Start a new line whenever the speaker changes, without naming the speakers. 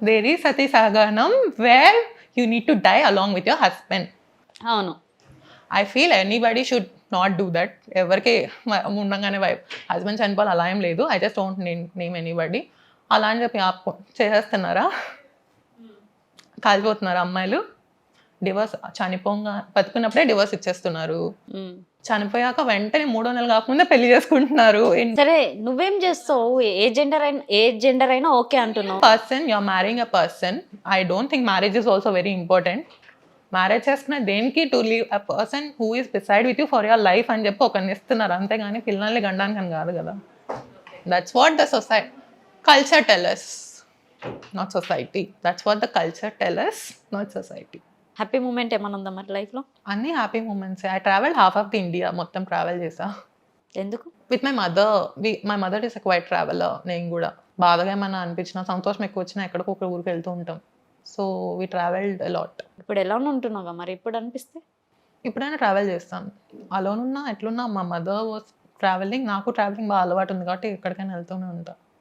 There is సతీ సహగమనం where you need to die along with your husband.
అవును.
I feel anybody should not do that. ఎవరికి ఉండగానే husband చనిపోవాలి అలా ఏం లేదు. I just don't name anybody. అలా అని చెప్పి చేసేస్తున్నారా, కాలిపోతున్నారా అమ్మాయిలు? డివోర్స్ బతుకున్నప్పుడే డివోర్స్ ఇచ్చేస్తున్నారు. చనిపోయాక వెంటనే 3వ నెల కాకముందే పెళ్లి చేసుకుంటున్నారు.
సరే నువ్వేం చేస్తావు? ఏ జెండర్ అయినా ఓకే అంటున్నావు.
Person you are marrying a person. I don't think marriage is also very important. Marriage చేసుకున్న దేనికి to leave a person who is beside with you for your life అని చెప్పి ఒకరిని ఇస్తున్నారు, అంతేగాని పిల్లల్ని గండానికి అని కాదు కదా. That's what the society culture tell us, not society. That's what the culture tell us, not society.
Happy moment ఏమైనా ఉందా మరి లైఫ్లో?
అన్నీ happy moments. I travel half of the India మొత్తం ట్రావెల్ చేసా
ఎందుకు?
With my mother. My mother is a quite traveller. నేను కూడా బాధగా ఏమైనా అనిపించినా, సంతోషం ఎక్కువ వచ్చినా ఎక్కడికో ఒక ఊరికి వెళ్తూ ఉంటాం. So we travelled a lot.
ఇప్పుడు ఎలా ఉంటున్నావుగా మరి? ఇప్పుడు అనిపిస్తే
ఇప్పుడైనా ట్రావెల్ చేస్తాను. అలోన్ ఉన్నా ఎట్లున్నా మా మదర్ వాజ్ ట్రావెలింగ్. నాకు ట్రావెలింగ్ బాగా అలవాటు ఉంది కాబట్టి ఎక్కడికైనా వెళ్తూనే ఉంటాను.